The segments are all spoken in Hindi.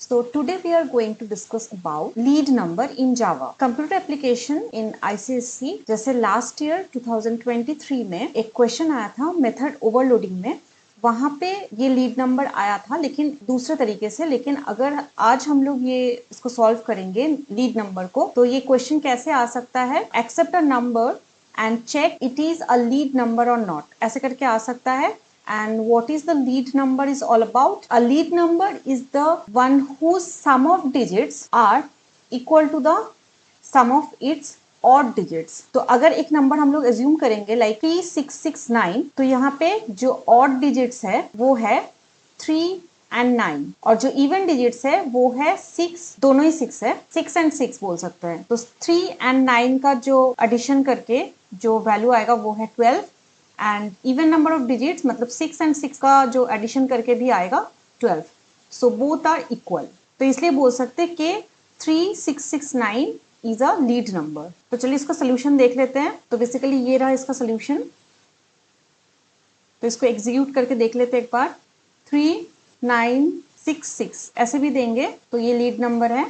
So today we are going to discuss about lead number in Java. Computer application in ICSE जैसे last year 2023 में एक क्वेश्चन आया था मेथड ओवरलोडिंग में, वहां पे ये लीड नंबर आया था लेकिन दूसरे तरीके से। लेकिन अगर आज हम लोग ये इसको सॉल्व करेंगे लीड नंबर को, तो ये क्वेश्चन कैसे आ सकता है, accept a number and check it is a lead number और नॉट, ऐसे करके आ सकता है। And what is the lead number is all about? A lead number is the one whose sum of digits are equal to the sum of its odd digits. तो अगर एक नंबर हम लोग एज्यूम करेंगे लाइक 3669, तो यहाँ पे जो odd digits है वो है 3 and 9, और जो इवन डिजिट्स है वो है 6, दोनों ही 6 है, 6 and 6 बोल सकते हैं। तो 3 and 9 का जो एडिशन करके जो वैल्यू आएगा वो है 12, and even number of digits मतलब 6 and 6 का जो एडिशन करके भी आएगा 12। सो बोथ आर इक्वल, तो इसलिए बोल सकते हैं कि 3669 इज अ लीड नंबर। तो चलिए इसका सोल्यूशन देख लेते हैं। तो बेसिकली ये रहा इसका सोल्यूशन, तो इसको एग्जीक्यूट करके देख लेते हैं एक बार। 3966 ऐसे भी देंगे तो ये लीड नंबर है,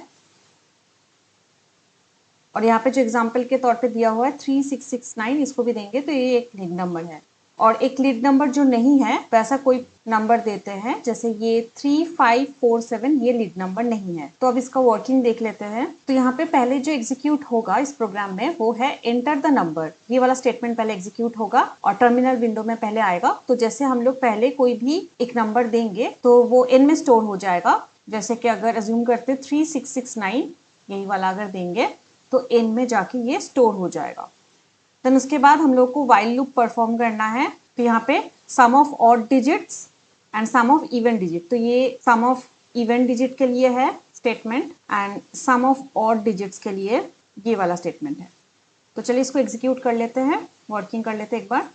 और यहाँ पे जो एग्जाम्पल के तौर पे दिया हुआ है 3669, इसको भी देंगे तो ये एक लीड नंबर है। और एक लीड नंबर जो नहीं है वैसा कोई नंबर देते हैं, जैसे ये 3547, ये लीड नंबर नहीं है। तो अब इसका वर्किंग देख लेते हैं। तो यहाँ पे पहले जो एग्जीक्यूट होगा इस प्रोग्राम में वो है एंटर द नंबर, ये वाला स्टेटमेंट पहले एग्जीक्यूट होगा और टर्मिनल विंडो में पहले आएगा। तो जैसे हम लोग पहले कोई भी एक नंबर देंगे तो वो n में स्टोर हो जाएगा। जैसे कि अगर अज्यूम करते 3669, यही वाला अगर देंगे तो n में जाके ये स्टोर हो जाएगा। देन उसके बाद हम लोग को व्हाइल लूप परफॉर्म करना है। तो यहाँ पे sum of odd digits and sum of even digit, तो ये सम ऑफ इवन डिजिट के लिए है statement and sum of odd digits के लिए ये वाला स्टेटमेंट है। तो चलिए इसको एग्जीक्यूट कर लेते हैं, वर्किंग कर लेते हैं एक बार।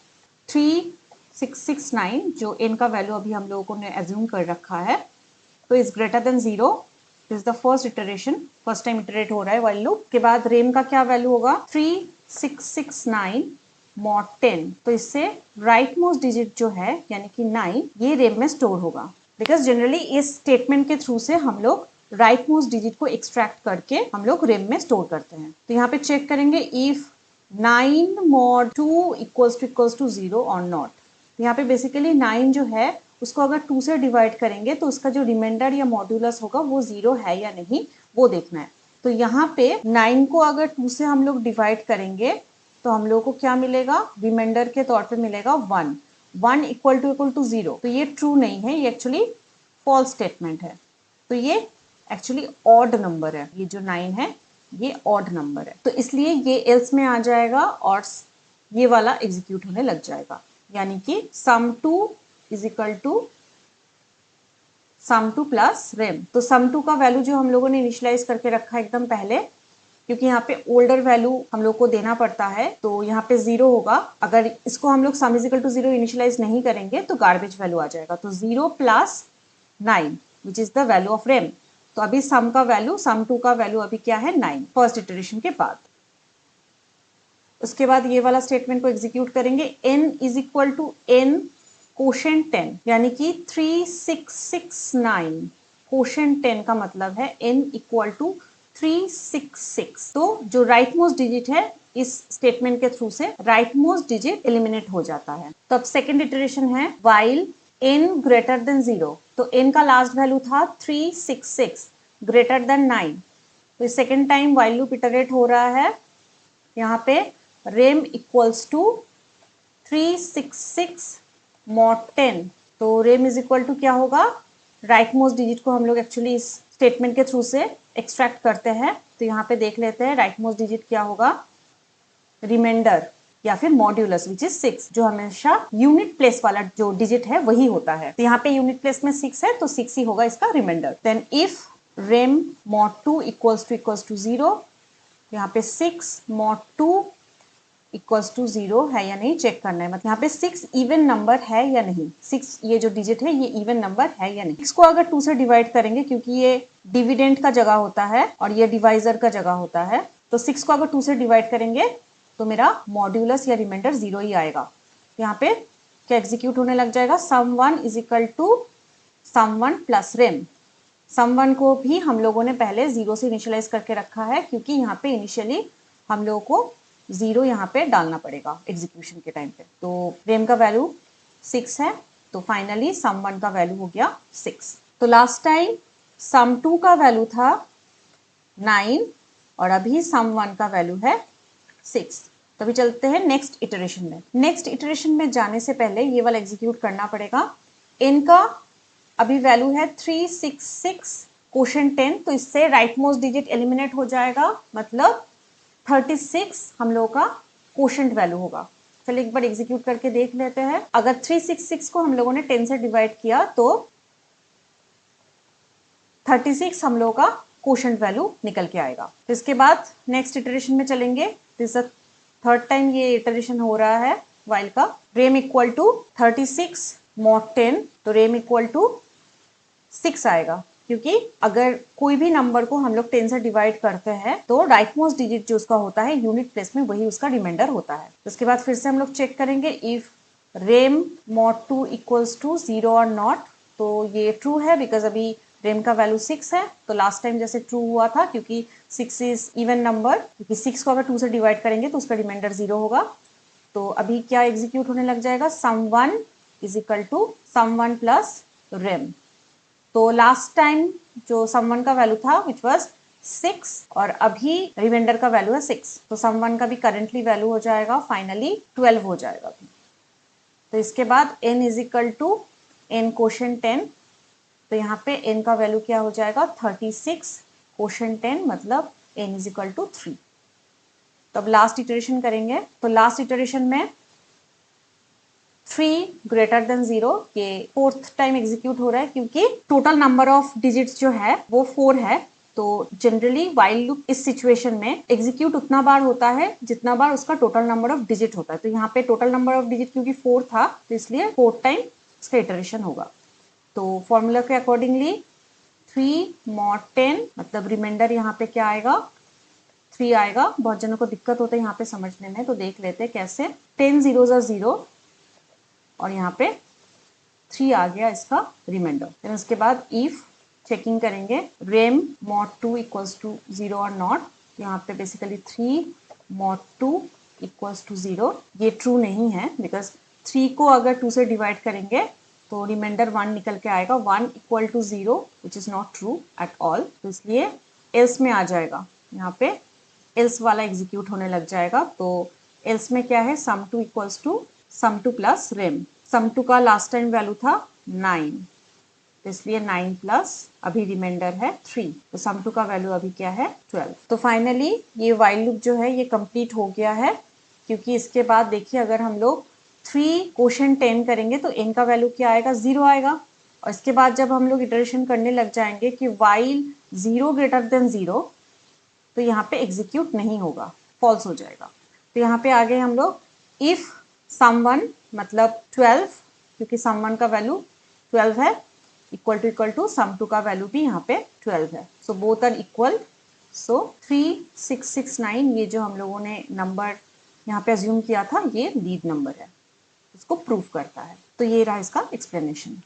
3669 जो n का वैल्यू अभी हम लोगों ने एज्यूम कर रखा है, तो is greater than 0, this is the first iteration, first time iterate हो रहा है व्हाइल लूप के बाद। रेम का क्या वैल्यू होगा 3669 mod 10, तो इससे राइट मोस्ट डिजिट जो है यानी कि 9 ये रेम में स्टोर होगा, बिकॉज जनरली इस स्टेटमेंट के थ्रू से हम लोग राइट मोस्ट डिजिट को एक्सट्रैक्ट करके हम लोग रेम में स्टोर करते हैं। तो यहाँ पे चेक करेंगे इफ 9 mod 2 इक्वल्स टू 0 और नॉट। यहाँ पे बेसिकली 9 जो है उसको अगर 2 से डिवाइड करेंगे तो उसका जो रिमाइंडर या मॉड्यूलस होगा वो 0 है या नहीं वो देखना है। तो यहाँ पे 9 को अगर 2 से हम लोग डिवाइड करेंगे तो हम लोग को क्या मिलेगा, रिमाइंडर के तौर पे मिलेगा 1 इक्वल टू 0। तो ये ट्रू नहीं है, ये एक्चुअली फॉल्स स्टेटमेंट है। तो ये एक्चुअली ऑड नंबर है, ये जो 9 है ये ऑड नंबर है, तो इसलिए ये एल्स में आ जाएगा और ये वाला एग्जीक्यूट होने लग जाएगा, यानी कि sum2 is equal to sum2 plus rem. तो sum2 का वैल्यू जो हम लोगों ने इनिशियलाइज करके रखा है एकदम पहले, क्योंकि यहाँ पे ओल्डर वैल्यू हम लोग को देना पड़ता है, तो यहाँ पे 0 होगा। अगर इसको हम लोग sum is equal to 0 initialize नहीं करेंगे तो गार्बेज वैल्यू आ जाएगा। तो 0 plus 9 which is the value of rem. तो अभी sum का वैल्यू, sum2 का वैल्यू अभी क्या है 9 फर्स्ट इटरेशन के बाद। उसके बाद ये वाला स्टेटमेंट को एग्जीक्यूट करेंगे, n is equal to n quotient 10, यानी कि 3669 कोशेंट 10 का मतलब है n इक्वल टू 366। तो जो राइट मोस्ट डिजिट है इस स्टेटमेंट के थ्रू से राइट मोस्ट डिजिट एलिमिनेट हो जाता है। तो अब सेकेंड इटरेशन है व्हाइल n ग्रेटर देन 0, तो n का लास्ट वैल्यू था 366 ग्रेटर देन 9। तो second time while loop iterate हो रहा है, यहाँ पे रेम इक्वल्स टू 366 mod 10। तो रेम इज इक्वल टू क्या होगा, राइट मोस्ट डिजिट को हम लोग एक्चुअली इस स्टेटमेंट के थ्रू से एक्सट्रैक्ट करते हैं। तो यहाँ पे देख लेते हैं राइट मोस्ट डिजिट क्या होगा, रिमाइंडर या फिर मॉड्यूलस विच इज 6, जो हमेशा यूनिट प्लेस वाला जो डिजिट है वही होता है। तो यहाँ पे यूनिट प्लेस में 6 है तो 6 ही होगा इसका reminder. Then if rem mod 2 equals to 0, यहाँ पे 6 mod 2 इक्वल्स टू 0 है या नहीं चेक करना है। मतलब यहाँ पे 6 इवन नंबर है या नहीं, 6 ये जो डिजिट है ये इवन नंबर है या नहीं। इसको अगर 2 से डिवाइड करेंगे, क्योंकि ये डिविडेंड का जगह होता है और ये डिवाइजर का जगह होता है, तो 6 को अगर 2 से डिवाइड करेंगे तो मेरा मॉड्यूलस या रिमाइंडर 0 ही आएगा। यहाँ पे क्या एग्जीक्यूट होने लग जाएगा, sum1 is equal to sum1 plus rem. Sum 1 को भी हम लोगों ने पहले 0 से इनिशियलाइज करके रखा है, क्योंकि यहाँ पे इनिशियली हम लोगों को 0 यहाँ पे डालना पड़ेगा एग्जीक्यूशन के टाइम पे। तो रेम का वैल्यू 6 है, तो फाइनली सम 1 का वैल्यू हो गया 6। तो लास्ट टाइम सम 2 का वैल्यू था 9 और अभी सम 1 का वैल्यू है 6। तो अभी चलते हैं नेक्स्ट इटरेशन में। नेक्स्ट इटरेशन में जाने से पहले ये वाला एग्जीक्यूट करना पड़ेगा। इनका अभी वैल्यू है 366 क्वोशंट 10, तो इससे राइट मोस्ट डिजिट एलिमिनेट हो जाएगा, मतलब 36 हम लोगों का क्वोशंट वैल्यू होगा। चलिए एक बार एग्जीक्यूट करके देख लेते हैं। अगर 366 को हम लोगों ने 10 से डिवाइड किया तो 36 हम लोगों का क्वोशंट वैल्यू निकल के आएगा। तो इसके बाद नेक्स्ट इटरेशन में चलेंगे। दिस थर्ड टाइम ये इटरेशन हो रहा है वाइल का। रेम इक्वल टू 36 mod 10, तो रेम इक्वल टू 6 आएगा, क्योंकि अगर कोई भी नंबर को हम लोग 10 से डिवाइड करते हैं तो राइट मोस्ट डिजिट जो उसका होता है यूनिट प्लेस में, वही उसका रिमाइंडर होता है। उसके बाद फिर से हम लोग चेक करेंगे if rem mod 2 equals to 0 और नॉट, तो ये ट्रू है बिकॉज अभी रेम का वैल्यू 6 है, तो लास्ट टाइम जैसे ट्रू हुआ था, क्योंकि 6 इज इवन नंबर, क्योंकि 6 को अगर 2 से डिवाइड करेंगे तो उसका रिमाइंडर 0 होगा। तो अभी क्या एग्जीक्यूट होने लग जाएगा, sum 1 is equal to sum 1 plus rem. तो लास्ट टाइम जो सम 1 का वैल्यू था विच वाज 6 और अभी रिमाइंडर का वैल्यू है 6, तो सम 1 का भी करेंटली वैल्यू हो जाएगा फाइनली 12 हो जाएगा। तो इसके बाद n is equal to n quotient 10, तो यहाँ पे n का वैल्यू क्या हो जाएगा 36 क्वोशंट 10, मतलब n इज इक्वल टू 3। तो अब लास्ट इटरेशन करेंगे। तो लास्ट इटरेशन में 3 ग्रेटर देन 0 ये फोर्थ टाइम एग्जीक्यूट हो रहा है, क्योंकि टोटल नंबर ऑफ डिजिट्स जो है वो 4 है। तो जनरली वाइल लूप इस सिचुएशन में एग्जीक्यूट उतना बार होता है जितना बार उसका टोटल नंबर ऑफ डिजिट होता है। तो यहाँ पे टोटल नंबर ऑफ डिजिट क्योंकि 4 था, तो इसलिए 4 टाइम इसका इटरेशन होगा। तो फॉर्मूला के अकॉर्डिंगली 3 mod 10, मतलब रिमाइंडर यहाँ पे क्या आएगा 3 आएगा। बहुत जनों को दिक्कत होता है यहाँ पे समझने में, तो देख लेते हैं कैसे। 10 zeros are 0 और यहाँ पे 3 आ गया इसका रिमाइंडर। फिर उसके बाद इफ चेकिंग करेंगे रेम mod 2 इक्वल्स टू 0 और नॉट, यहाँ पे बेसिकली 3 mod 2 इक्वल्स टू 0, ये ट्रू नहीं है बिकॉज 3 को अगर 2 से डिवाइड करेंगे तो रिमाइंडर 1 निकल के आएगा, 1 equal to 0 which is not true at all. तो इसलिए एल्स में आ जाएगा, यहाँ पे एल्स वाला एग्जीक्यूट होने लग जाएगा। तो एल्स में क्या है, sum 2 equals to sum 2 plus rem. Sum 2 का लास्ट टाइम वैल्यू था 9, तो इसलिए 9 प्लस अभी रिमाइंडर है 3, तो सम 2 का वैल्यू अभी क्या है 12। तो फाइनली ये वाइल लूप जो है ये कंप्लीट हो गया है, क्योंकि इसके बाद देखिए अगर हम लोग 3 क्वोशंट 10 करेंगे तो n का वैल्यू क्या आएगा 0 आएगा। और इसके बाद जब हम लोग इटरेशन करने लग जाएंगे कि वाइल 0 ग्रेटर देन 0, तो यहाँ पे एग्जीक्यूट नहीं होगा, फॉल्स हो जाएगा। तो यहाँ पे आगे हम लोग इफ सम 1 मतलब 12, क्योंकि सम 1 का वैल्यू 12 है, इक्वल टू सम 2 का वैल्यू भी यहाँ पे 12 है, सो बोथ आर इक्वल। सो 3669 ये जो हम लोगों ने नंबर यहाँ पे अज्यूम किया था ये लीड नंबर है, इसको प्रूव करता है। तो ये रहा इसका एक्सप्लेनेशन।